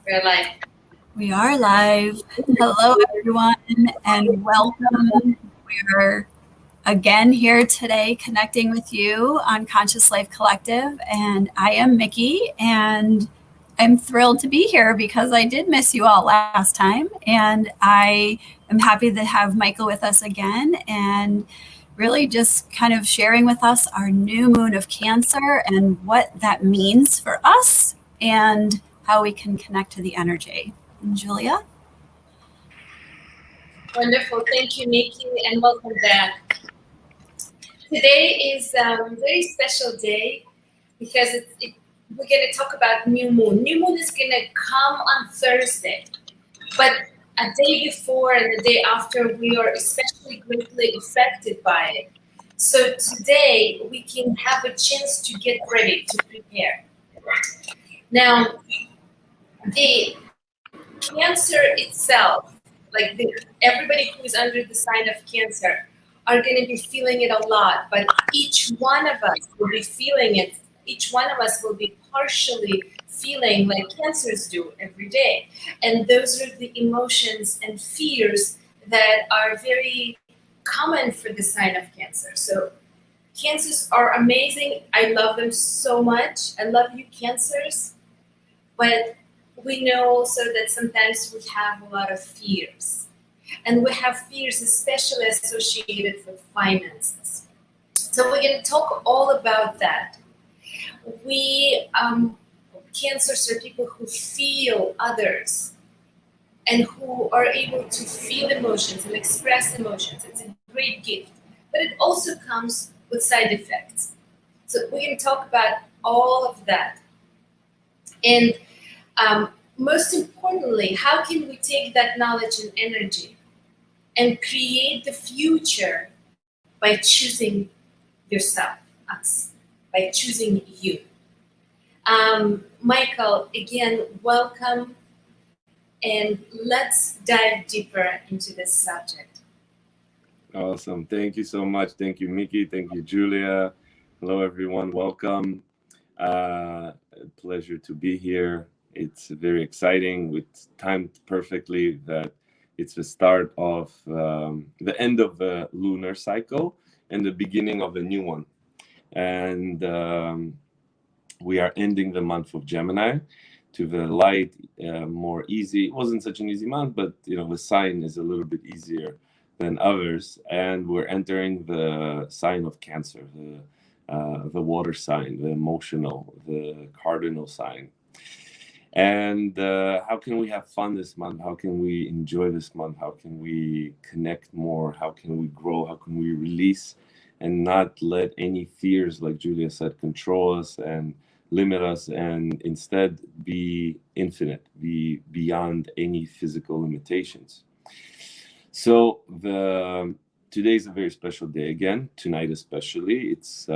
We're like, We are live. Hello, everyone, and welcome. We're again here today connecting with you on Conscious Life Collective. And I am Mikki, and I'm thrilled to be here because I did miss you all last time. And I am happy to have Michael with us again and really just kind of sharing with us our new moon of Cancer and what that means for us and how we can connect to the energy. Julia? wonderful. Thank you, Nikki, and welcome back. Today is a very special day because we're going to talk about new moon. New moon is going to come on Thursday, but a day before and the day after, we are especially greatly affected by it. So today we can have a chance to get ready to prepare. Now, the cancer itself, everybody who is under the sign of cancer, are going to be feeling it a lot, but each one of us will be feeling it. Each one of us will be partially feeling like cancers do every day. And those are the emotions and fears that are very common for the sign of cancer. So cancers are amazing. I love them so much. I love you, cancers. But we know also that sometimes we have a lot of fears. And we have fears especially associated with finances. So we're going to talk all about that. Cancers are people who feel others and who are able to feel emotions and express emotions. It's a great gift. But it also comes with side effects. So we're going to talk about all of that. And most importantly, how can we take that knowledge and energy and create the future by choosing yourself, us, by choosing you? Michael, again, welcome, and let's dive deeper into this subject. Awesome. Thank you so much. Thank you, Mikki. Thank you, Julia. Hello, everyone. Welcome. Pleasure to be here. It's very exciting. It's timed perfectly that it's the start of the end of the lunar cycle and the beginning of a new one. And we are ending the month of Gemini to the light, more easy. It wasn't such an easy month, but the sign is a little bit easier than others. And we're entering the sign of Cancer, the water sign, the emotional, the cardinal sign. And how can we have fun this month? How can we enjoy this month? How can we connect more? How can we grow? How can we release and not let any fears, like Julia said, control us and limit us, and instead be infinite, be beyond any physical limitations? So today is a very special day. Again, tonight especially, it's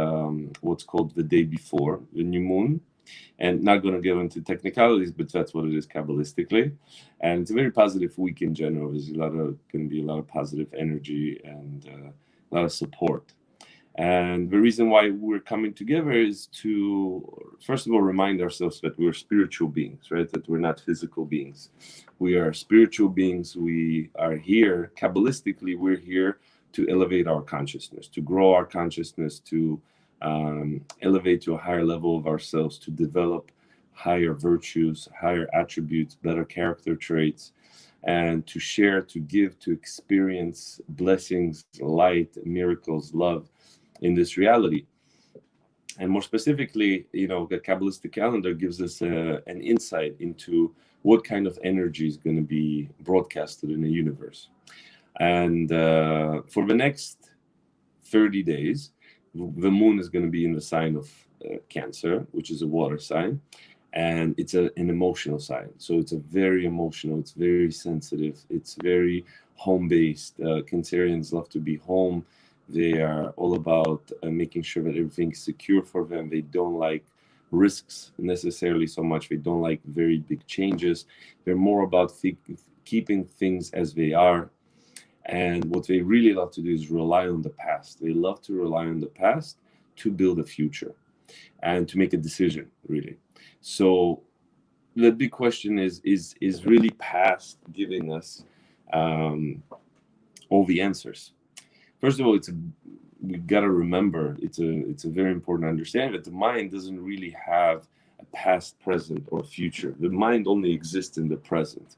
what's called the day before the new moon. And not going to get into technicalities, but that's what it is Kabbalistically. And it's a very positive week in general. There's going to be a lot of positive energy and a lot of support. And the reason why we're coming together is to, first of all, remind ourselves that we're spiritual beings, right? That we're not physical beings. We are spiritual beings. We are here, Kabbalistically, we're here to elevate our consciousness, to grow our consciousness, to elevate to a higher level of ourselves, to develop higher virtues, higher attributes, better character traits, and to share, to give, to experience blessings, light, miracles, love in this reality. And more specifically, the Kabbalistic calendar gives us an insight into what kind of energy is going to be broadcasted in the universe. And for the next 30 days, the moon is going to be in the sign of Cancer, which is a water sign. And it's an emotional sign. So it's a very emotional, it's very sensitive, it's very home-based. Cancerians love to be home. They are all about making sure that everything's secure for them. They don't like risks necessarily so much. They don't like very big changes. They're more about keeping things as they are. And what they really love to do is rely on the past. They love to rely on the past to build a future and to make a decision, really. So the big question is really past giving us all the answers. First of all, we got to remember it's a very important understanding that the mind doesn't really have a past, present, or future. The mind only exists in the present.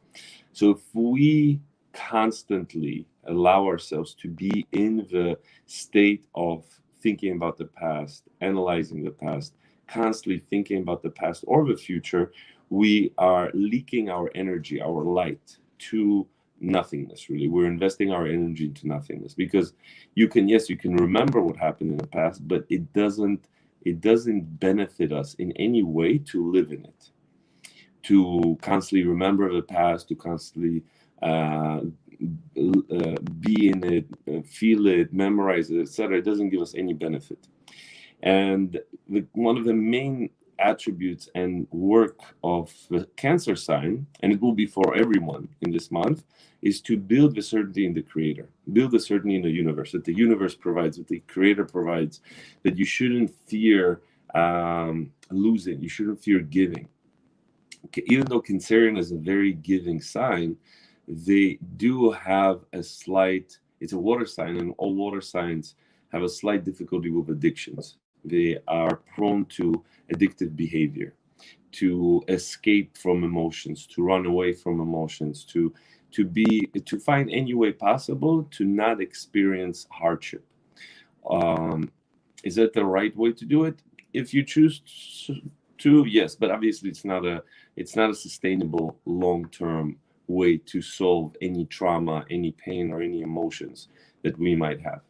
So if we constantly allow ourselves to be in the state of thinking about the past, analyzing the past, constantly thinking about the past or the future, we are leaking our energy, our light, to nothingness. Really, we're investing our energy into nothingness, because you can remember what happened in the past, but it doesn't benefit us in any way to live in it, to constantly remember the past, to constantly be in it, feel it, memorize it, etc. It doesn't give us any benefit. And one of the main attributes and work of the Cancer sign, and it will be for everyone in this month, is to build the certainty in the Creator, build the certainty in the universe, that the universe provides, that the Creator provides, that you shouldn't fear losing, you shouldn't fear giving. Okay, even though Cancerian is a very giving sign, they do have a slight, it's a water sign, and all water signs have a slight difficulty with addictions. They are prone to addictive behavior, to escape from emotions, to run away from emotions, to find any way possible to not experience hardship. Is that the right way to do it? If you choose to, yes, but obviously it's not a sustainable long-term way to solve any trauma, any pain, or any emotions that we might have.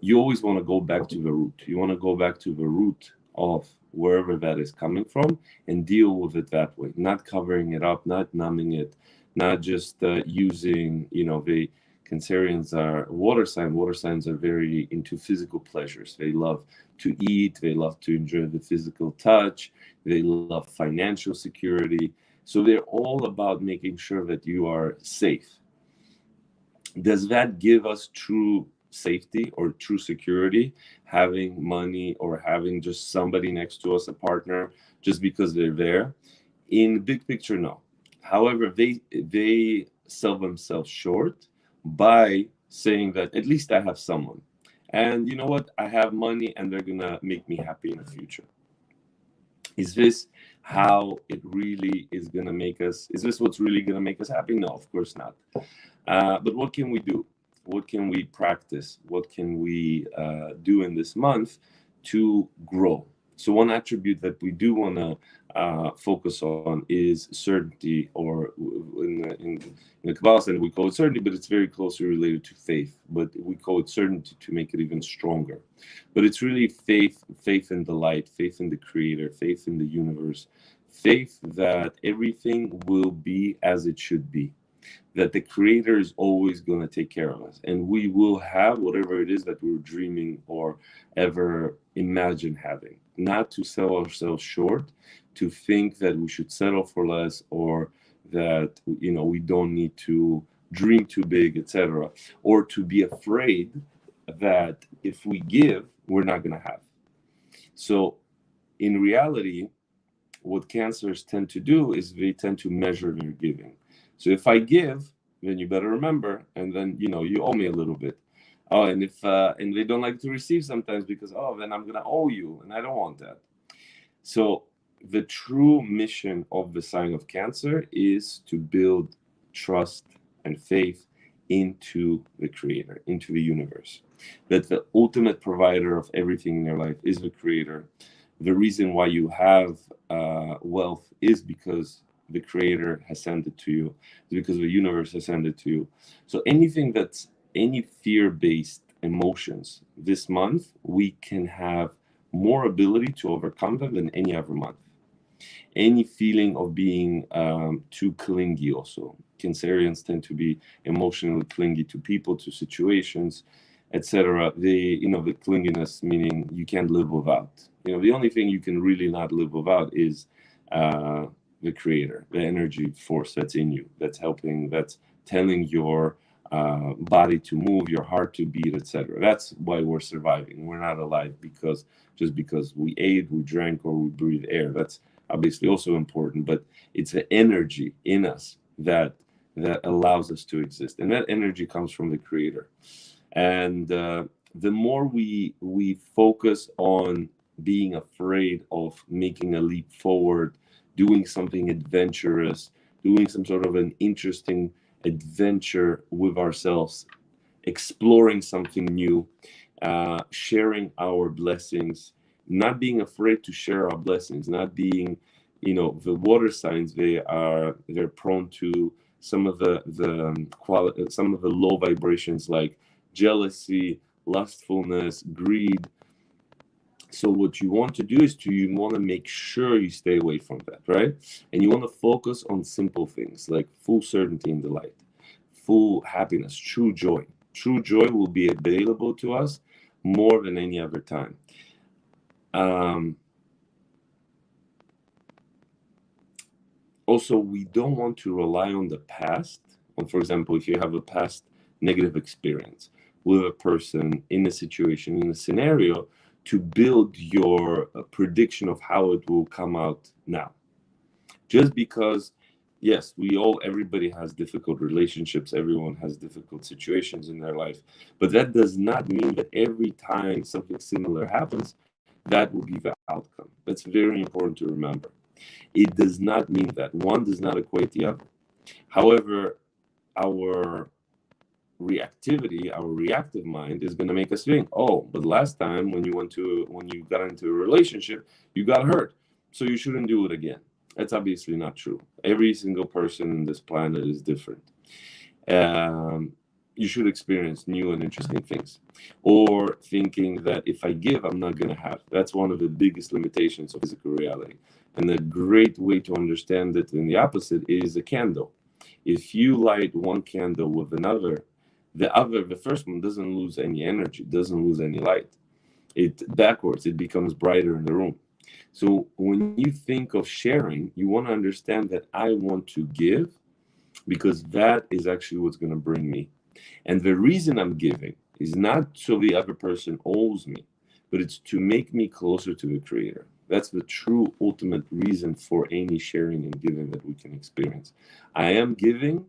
You always want to go back to the root. You want to go back to the root of wherever that is coming from and deal with it that way, not covering it up, not numbing it, not just using, the Cancerians are water sign. Water signs are very into physical pleasures. They love to eat. They love to enjoy the physical touch. They love financial security. So they're all about making sure that you are safe. Does that give us true safety or true security, having money or having just somebody next to us, a partner, just because they're there? In the big picture, no. However, they sell themselves short by saying that at least I have someone, and you know what, I have money and they're gonna make me happy in the future. Is this how it really is gonna make us, is this what's really gonna make us happy? No, of course not. But what can we do? What can we practice? What can we do in this month to grow? So one attribute that we do want to focus on is certainty, or in the Kabbalah sense we call it certainty, but it's very closely related to faith. But we call it certainty to make it even stronger. But it's really faith in the light, faith in the Creator, faith in the universe, faith that everything will be as it should be, that the Creator is always going to take care of us, and we will have whatever it is that we're dreaming or ever imagine having. Not to sell ourselves short, to think that we should settle for less, or that we don't need to dream too big, etc., or to be afraid that if we give, we're not going to have. So in reality, what Cancers tend to do is they tend to measure their giving. So if I give, then you better remember, and then you owe me a little bit. Oh, and if and they don't like to receive sometimes because then I'm gonna owe you, and I don't want that. So the true mission of the sign of Cancer is to build trust and faith into the Creator, into the universe. That the ultimate provider of everything in your life is the Creator. The reason why you have wealth is because the Creator has sent it to you, because the universe has sent it to you. So anything that's any fear-based emotions this month, we can have more ability to overcome them than any other month. Any feeling of being too clingy also. Cancerians tend to be emotionally clingy to people, to situations, etc. The clinginess, meaning you can't live without. The only thing you can really not live without is the Creator, the energy force that's in you, that's helping, that's telling your body to move, your heart to beat, etc. That's why we're surviving. We're not alive because we ate, we drank, or we breathe air. That's obviously also important, but it's the energy in us that allows us to exist, and that energy comes from the Creator. And the more we focus on being afraid of making a leap forward, doing something adventurous, doing some sort of an interesting adventure with ourselves, exploring something new, sharing our blessings, not being afraid to share our blessings, not being, the water signs, they're prone to some of the some of the low vibrations like jealousy, lustfulness, greed. So what you want to do is you want to make sure you stay away from that, right? And you want to focus on simple things like full certainty in the light, full happiness, true joy. True joy will be available to us more than any other time. Also, we don't want to rely on the past. For example, if you have a past negative experience with a person, in a situation, in a scenario, to build your prediction of how it will come out now. Just because, yes, everybody has difficult relationships, everyone has difficult situations in their life, but that does not mean that every time something similar happens, that will be the outcome. That's very important to remember. It does not mean that. One does not equate the other. However, our reactivity, our reactive mind is going to make us think, oh, but last time when you got into a relationship, you got hurt, so you shouldn't do it again. That's obviously not true. Every single person on this planet is different. You should experience new and interesting things. Or thinking that if I give, I'm not going to have. That's one of the biggest limitations of physical reality. And a great way to understand it in the opposite is a candle. If you light one candle with another, the first one doesn't lose any energy, doesn't lose any light. It becomes brighter in the room. So when you think of sharing, you want to understand that I want to give because that is actually what's going to bring me. And the reason I'm giving is not so the other person owes me, but it's to make me closer to the Creator. That's the true ultimate reason for any sharing and giving that we can experience. I am giving,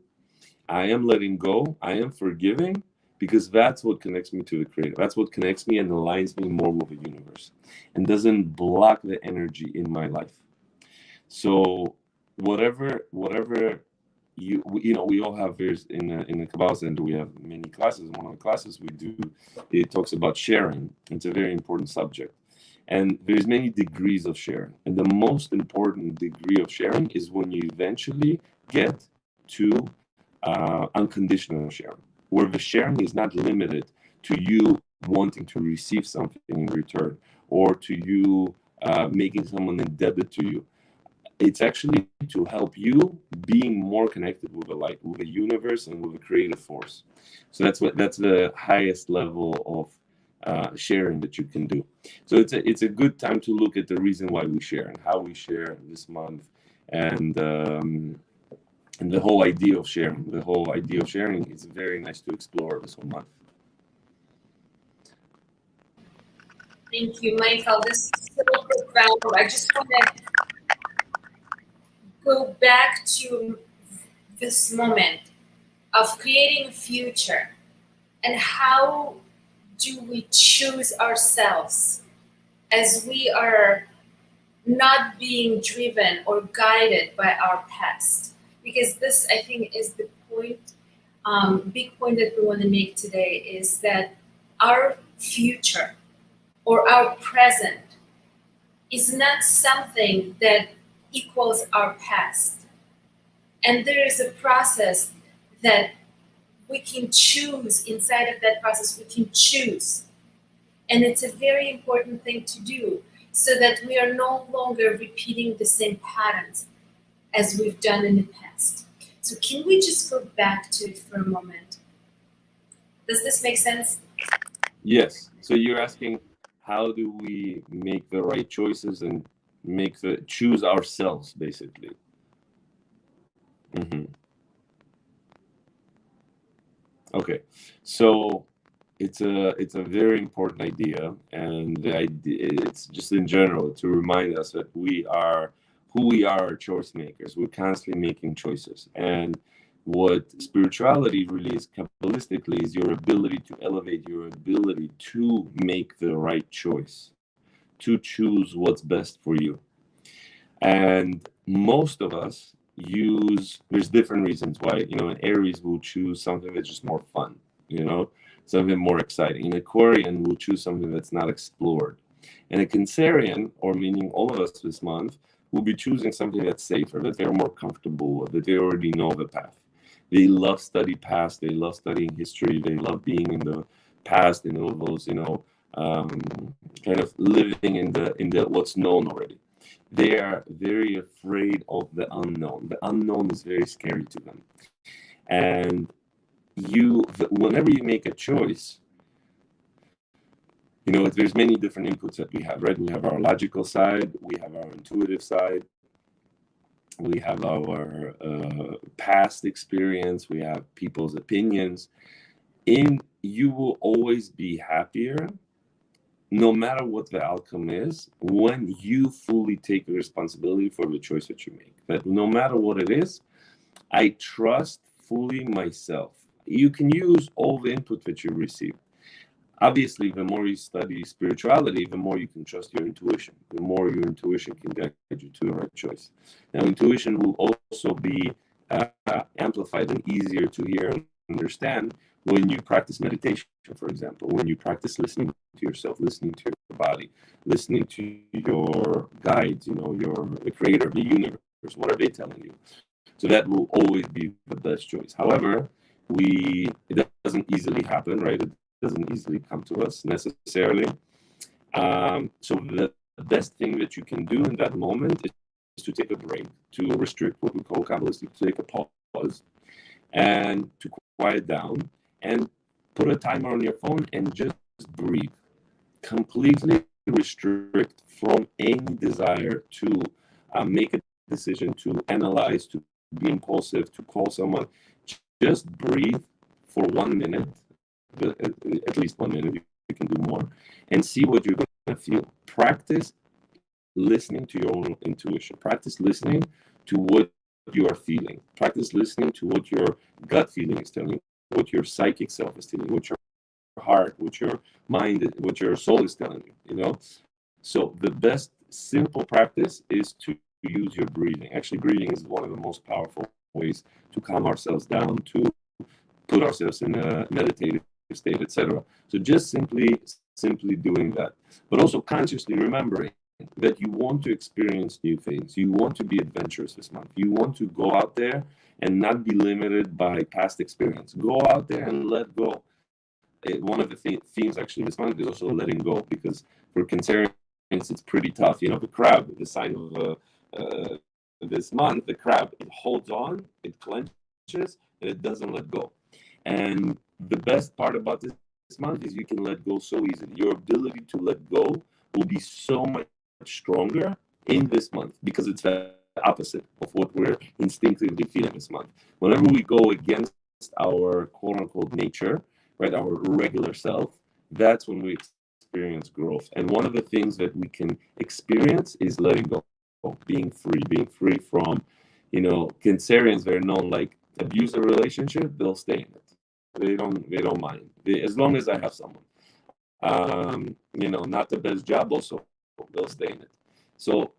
I am letting go, I am forgiving, because that's what connects me to the Creator. That's what connects me and aligns me more with the universe and doesn't block the energy in my life. So whatever we all have, in the Kabbalah Center, we have many classes. One of the classes we do, it talks about sharing. It's a very important subject. And there's many degrees of sharing. And the most important degree of sharing is when you eventually get to unconditional sharing, where the sharing is not limited to you wanting to receive something in return or to you making someone indebted to you. It's actually to help you being more connected with the light, with the universe, and with the creative force. So that's the highest level of sharing that you can do. So it's a good time to look at the reason why we share and how we share this month, and the whole idea of sharing. The whole idea of sharing is very nice to explore this whole month. Thank you, Michael. This is so profound. I just want to go back to this moment of creating a future, and how do we choose ourselves as we are not being driven or guided by our past? Because this, I think, is the point, big point that we want to make today, is that our future or our present is not something that equals our past. And there is a process that we can choose. Inside of that process, we can choose. And it's a very important thing to do, so that we are no longer repeating the same patterns as we've done in the past. So can we just go back to it for a moment? Does this make sense? Yes. So you're asking, how do we make the right choices and choose ourselves, basically? Mm-hmm. Okay. So it's a very important idea, and the idea, it's just in general to remind us that we are who we are choice makers. We're constantly making choices. And what spirituality really is, Kabbalistically, is your ability to elevate, your ability to make the right choice, to choose what's best for you. And most of us there's different reasons why, an Aries will choose something that's just more fun, something more exciting. An Aquarian will choose something that's not explored. And a Cancerian, or meaning all of us this month, will be choosing something that's safer, that they're more comfortable with, that they already know the path. They love study past, they love studying history, they love being in the past, in all those, kind of living in the what's known already. They are very afraid of the unknown. The unknown is very scary to them. And whenever you make a choice, there's many different inputs that we have, right? We have our logical side, we have our intuitive side, we have our past experience, we have people's opinions. You will always be happier, no matter what the outcome is, when you fully take the responsibility for the choice that you make. That no matter what it is, I trust fully myself. You can use all the input that you receive. Obviously, the more you study spirituality, the more you can trust your intuition. The more your intuition can guide you to the right choice. Now, intuition will also be amplified and easier to hear and understand when you practice meditation, for example, when you practice listening to yourself, listening to your body, listening to your guides, the creator of the universe. What are they telling you? So that will always be the best choice. However, it doesn't easily happen, right? It doesn't easily come to us necessarily. So the best thing that you can do in that moment is to take a break, to restrict, what we call Kabbalistic, to take a pause, and to quiet down, and put a timer on your phone and just breathe. Completely restrict from any desire to make a decision, to analyze, to be impulsive, to call someone. Just breathe for 1 minute, at least 1 minute. You can do more, and see what you're going to feel. Practice listening to your own intuition. Practice listening to what you are feeling. Practice listening to what your gut feeling is telling you, what your psychic self is telling you, what your heart, what your mind, what your soul is telling you. So the best simple practice is to use your breathing. Actually, breathing is one of the most powerful ways to calm ourselves down, to put ourselves in a meditative state, etc. So just simply doing that, but also consciously remembering that you want to experience new things. You want to be adventurous this month. You want to go out there and not be limited by past experience. Go out there and let go. One of the themes actually this month is also letting go, because for Cancerians it's pretty tough. The crab, the sign of this month, the crab, it holds on, it clenches, and it doesn't let go. And the best part about this month is you can let go so easily. Your ability to let go will be so much stronger in this month, because it's the opposite of what we're instinctively feeling this month. Whenever we go against our quote-unquote nature, right, our regular self, that's when we experience growth. And one of the things that we can experience is letting go, being free from, Cancerians, they're known, like, abuse a relationship, they'll stay in it. They don't mind. As long as I have someone. Not the best job, also they'll stay in it. So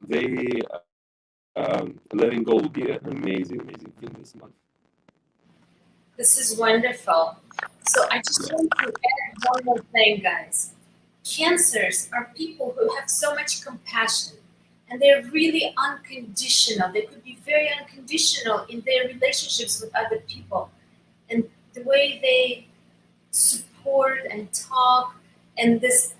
letting go will be an amazing thing this month. This is wonderful. So I just want to add one more thing, guys. Cancers are people who have so much compassion, and they're really unconditional. They could be very unconditional in their relationships with other people, and the way they support and talk, and this,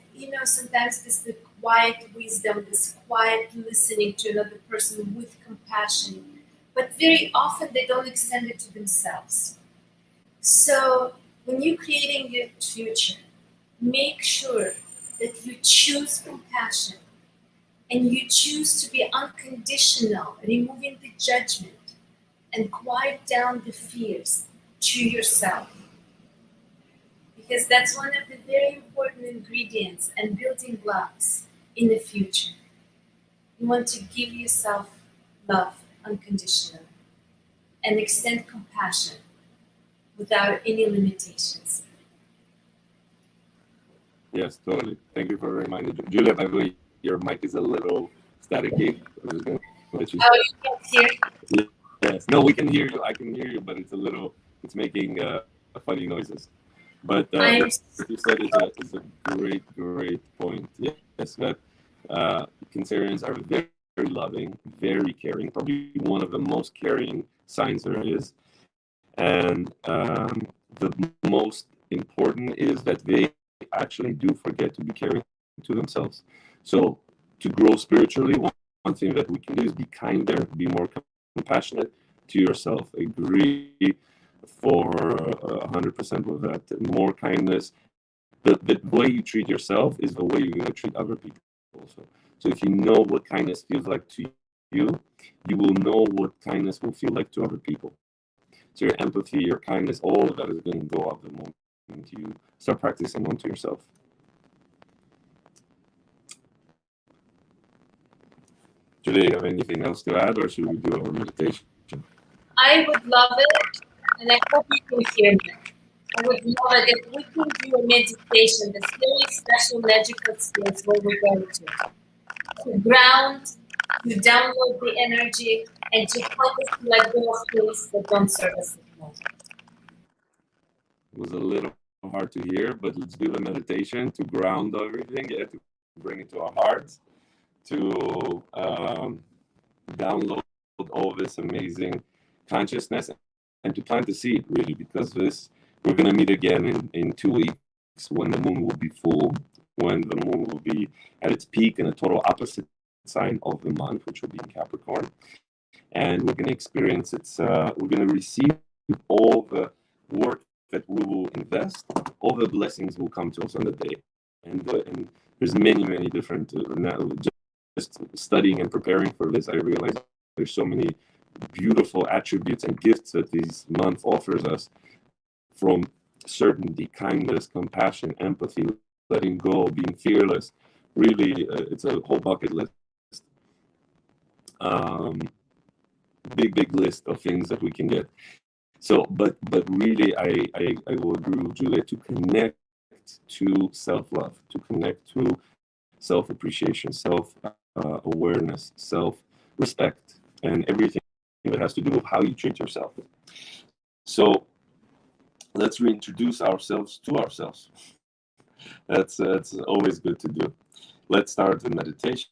sometimes this the quiet wisdom, this quiet listening to another person with compassion, but very often they don't extend it to themselves. So when you're creating your future, make sure that you choose compassion and you choose to be unconditional, removing the judgment, and quiet down the fears to yourself. Because that's one of the very important ingredients and building blocks in the future. You want to give yourself love unconditionally and extend compassion without any limitations. Yes, totally. Thank you for reminding me. Julia, by the way, your mic is a little staticky. I'm just going to let you. Oh, you can't hear? Yes. No, we can hear you. I can hear you, but it's making funny noises. But what you said is a great point. Yes, that Cancerians are very, very loving, very caring, probably one of the most caring signs there is. And the most important is that they actually do forget to be caring to themselves. So to grow spiritually, one thing that we can do is be kinder, be more compassionate to yourself. Agree for 100% with that. More kindness. The way you treat yourself is the way you're going to treat other people also. So if you know what kindness feels like to you, you will know what kindness will feel like to other people. So your empathy, your kindness, all of that is going to go up the moment you start practicing onto yourself. Do you have anything else to add, or should we do our meditation? I would love it, and I hope you can hear me. I would love it if we can do a meditation, this very special magical space where we go to ground, to download the energy, and to help us to let go of things that don't serve us anymore. It was a little hard to hear, but let's do the meditation to ground everything, to bring it to our hearts, to download all this amazing consciousness and to plant the seed, really, because we're going to meet again in 2 weeks when the moon will be full, when the moon will be at its peak in a total opposite sign of the month, which will be in Capricorn. And we're going to experience we're going to receive all the work that we will invest, all the blessings will come to us on the day. And there's many different, just studying and preparing for this, I realized there's so many beautiful attributes and gifts that this month offers us, from certainty, kindness, compassion, empathy, letting go, being fearless. Really, it's a whole bucket list. Big list of things that we can get. So, but really, I will agree with Julia to connect to self-love, to connect to self-appreciation, self-awareness, self-respect, and everything that has to do with how you treat yourself. So let's reintroduce ourselves to ourselves. That's always good to do. Let's start the meditation.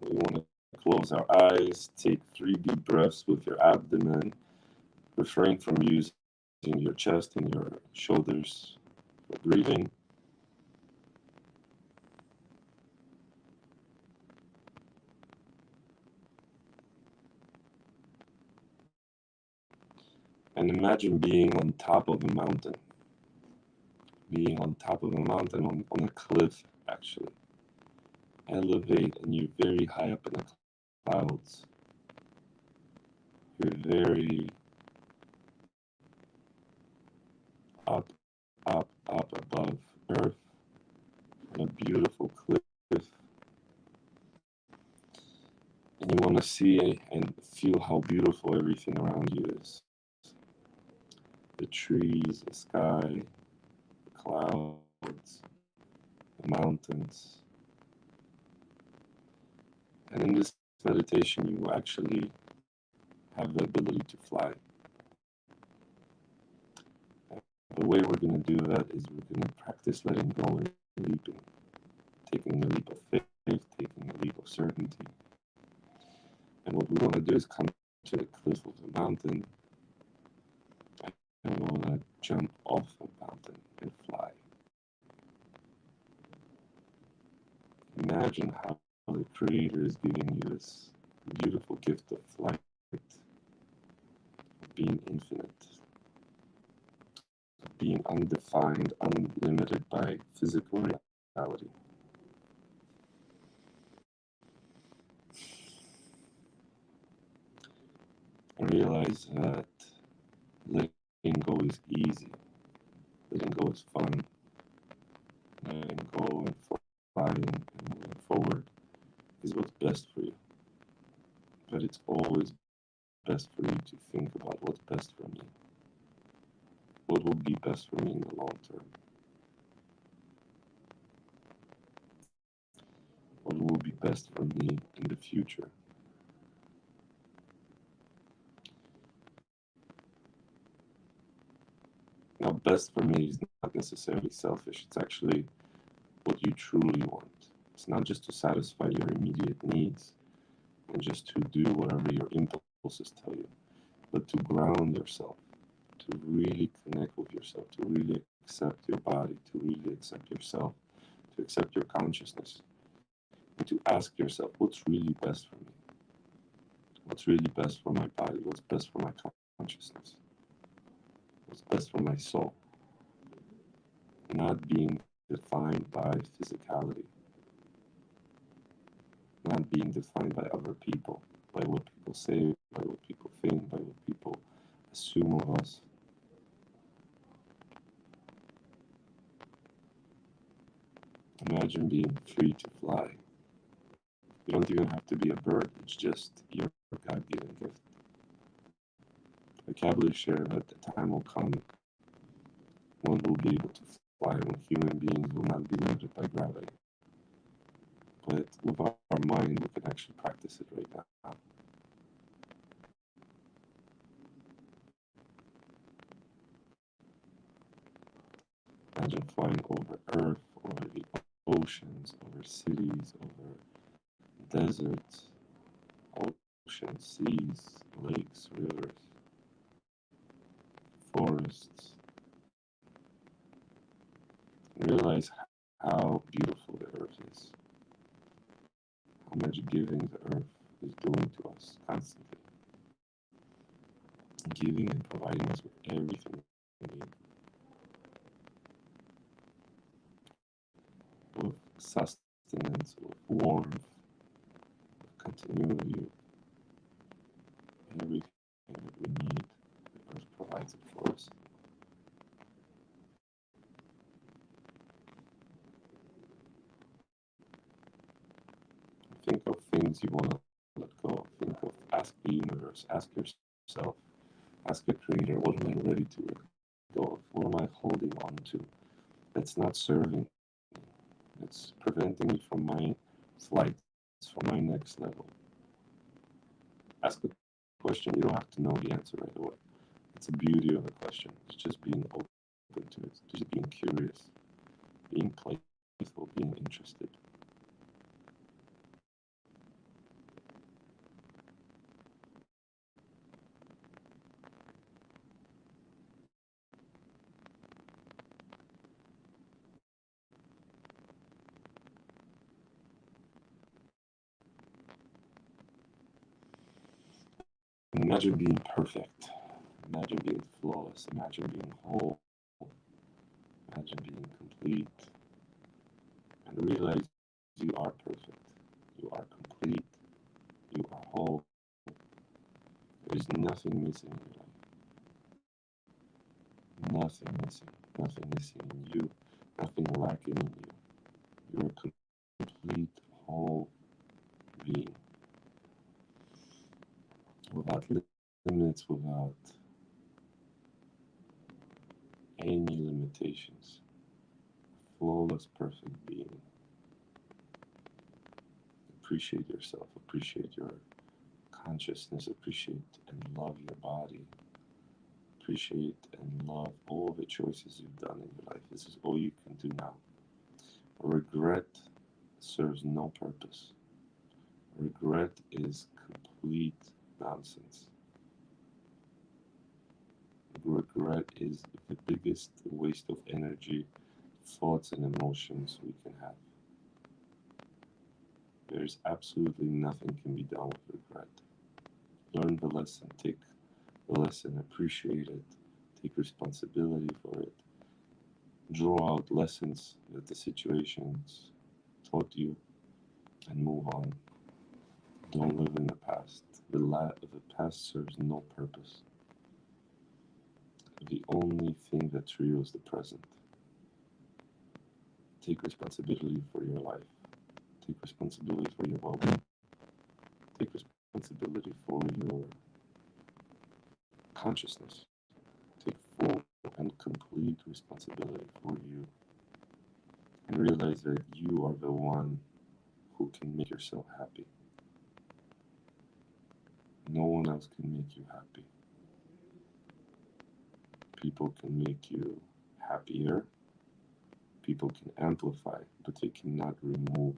We want to close our eyes, take 3 deep breaths with your abdomen, refrain from using your chest and your shoulders for breathing. And imagine being on top of a mountain. Being on top of a mountain, on a cliff, actually. Elevate, and you're very high up in the clouds. You're very up above earth, on a beautiful cliff. And you want to see and feel how beautiful everything around you is. The trees, the sky, the clouds, the mountains. And in this meditation, you will actually have the ability to fly. The way we're going to do that is we're going to practice letting go and leaping, taking the leap of faith, taking the leap of certainty. And what we want to do is come to the cliff of the mountain, and we want to jump off the mountain and fly. Imagine how the Creator is giving you this beautiful gift of flight, being infinite, being undefined, unlimited by physical reality. Realize that letting go is easy, letting go is fun, letting go and flying and moving forward is what's best for you. but it's always best for you to think about what's best for me. What will be best for me in the long term? What will be best for me in the future? Now, best for me is not necessarily selfish. It's actually what you truly want. It's not just to satisfy your immediate needs and just to do whatever your impulses tell you, but to ground yourself, to really connect with yourself, to really accept your body, to really accept yourself, to accept your consciousness, and to ask yourself, what's really best for me? What's really best for my body? What's best for my consciousness? What's best for my soul? Not being defined by physicality, not being defined by other people, by what people say, by what people think, by what people assume of us. Imagine being free to fly. You don't even have to be a bird, it's just your God-given gift. I can't share that the time will come when we'll be able to fly, when human beings will not be limited by gravity. But with our mind, we can actually practice it right now. Imagine flying over Earth, over the oceans, over cities, over deserts, oceans, seas, lakes, rivers, forests. Realize how beautiful the Earth is, how much giving the Earth is doing to us constantly, giving and providing us with everything we need, with sustenance, with warmth, with continuity, everything that we need, the Earth provides it for us. Think of things you want to let go of. Think of, ask the universe, ask yourself, ask the creator, what am I ready to let go of? What am I holding on to that's not serving me? It's preventing me from my flight, from my next level. Ask the question. You don't have to know the answer right away. It's the beauty of the question. It's just being open to it, just being curious, being playful, being interested. Imagine being perfect. Imagine being flawless. Imagine being whole. Imagine being complete. And realize you are perfect. You are complete. You are whole. There is nothing missing in your life. Nothing missing. Nothing missing in you. Nothing lacking in you. You're a complete, whole being. Without limits, without any limitations. Flawless, perfect being. Appreciate yourself, appreciate your consciousness, appreciate and love your body. Appreciate and love all the choices you've done in your life. This is all you can do now. Regret serves no purpose. Regret is complete nonsense. Regret is the biggest waste of energy, thoughts, and emotions we can have. There's absolutely nothing can be done with regret. Learn the lesson, take the lesson, appreciate it, take responsibility for it, draw out lessons that the situations taught you, and move on. Don't live in the past. The past serves no purpose. The only thing that's real is the present. Take responsibility for your life. Take responsibility for your well-being. Take responsibility for your consciousness. Take full and complete responsibility for you. And realize that you are the one who can make yourself happy. No one else can make you happy. People can make you happier. People can amplify, but they cannot remove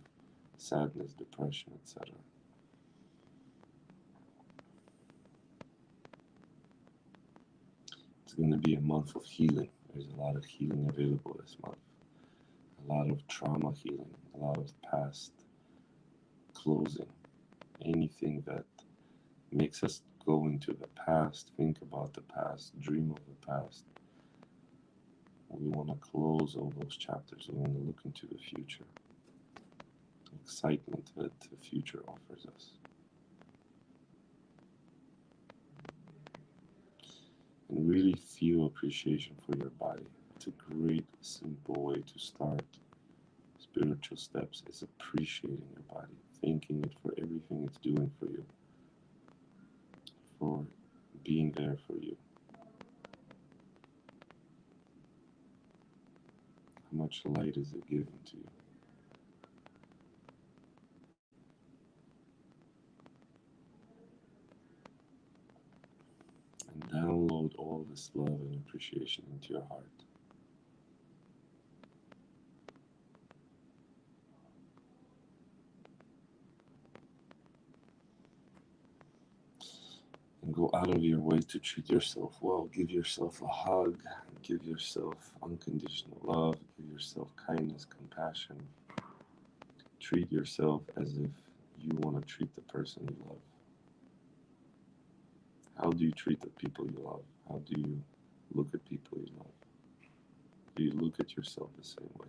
sadness, depression, etc. It's going to be a month of healing. There's a lot of healing available this month. A lot of trauma healing, a lot of past closing. Anything that makes us go into the past, think about the past, dream of the past. We want to close all those chapters. We want to look into the future. Excitement that the future offers us. And really feel appreciation for your body. It's a great, simple way to start spiritual steps is appreciating your body, thanking it for everything it's doing for you, for being there for you. How much light is it giving to you? And download all this love and appreciation into your heart. And go out of your way to treat yourself well. Give yourself a hug. Give yourself unconditional love. Give yourself kindness, compassion. Treat yourself as if you want to treat the person you love. How do you treat the people you love? How do you look at people you love? Do you look at yourself the same way?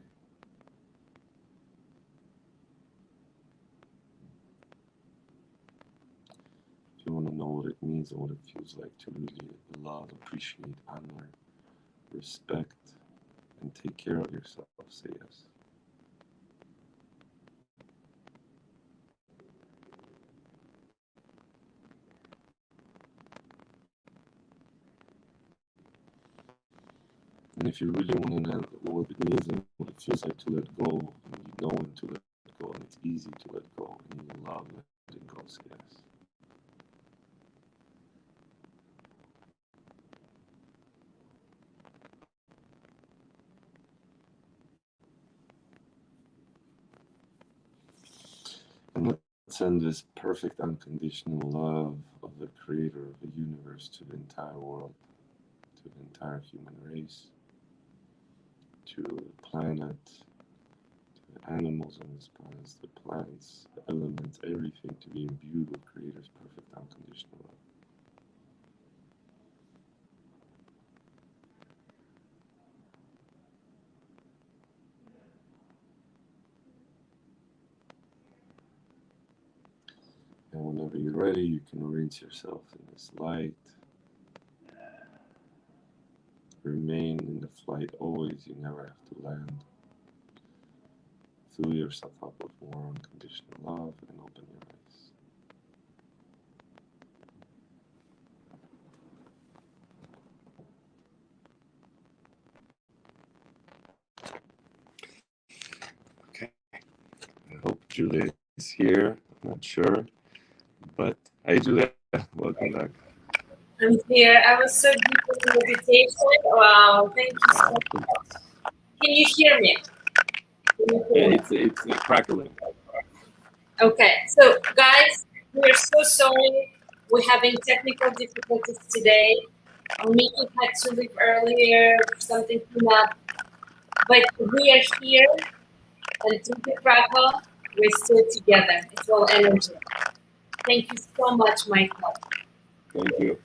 If you want to know what it means and what it feels like to really love, appreciate, honor, respect, and take care of yourself, say yes. And if you really want to know what it means and what it feels like to let go, and you know when to let go, and it's easy to let go, and you love letting go, say yes. And let's send this perfect unconditional love of the creator of the universe to the entire world, to the entire human race, to the planet, to the animals on this planet, the plants, the elements, everything to be imbued with creator's perfect unconditional love. And whenever you're ready, you can rinse yourself in this light. Remain in the flight always, you never have to land. Fill yourself up with more unconditional love and open your eyes. Okay, I hope Julia is here. I'm not sure, but hi Julia, welcome back. I'm here. I was so deep in meditation. Wow, thank you so much. Can you hear me? Yeah, it's crackling. Okay, so guys, we are so sorry. We're having technical difficulties today. Mikki had to leave earlier, something came up. But we are here, and through the crackle, we're still together. It's all energy. Thank you so much, Michael. Thank you.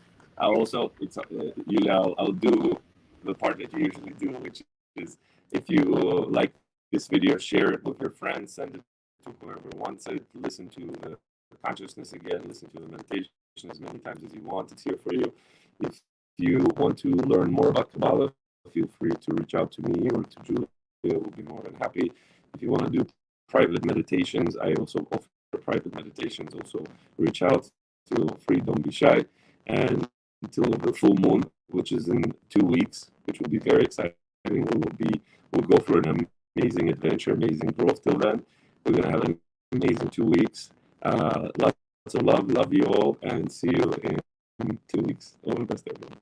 I'll also, Yulia, I'll do the part that you usually do, which is if you like this video, share it with your friends, send it to whoever wants it, listen to the consciousness again, listen to the meditation as many times as you want. It's here for you. If you want to learn more about Kabbalah, feel free to reach out to me or to Julia. We'll be more than happy. If you want to do private meditations, I also offer private meditations. Also reach out feel free, don't be shy. And until the full moon, which is in 2 weeks, which will be very exciting. We'll go for an amazing adventure, amazing growth till then. We're gonna have an amazing 2 weeks. Lots of love you all, and see you in 2 weeks. All the best, everyone.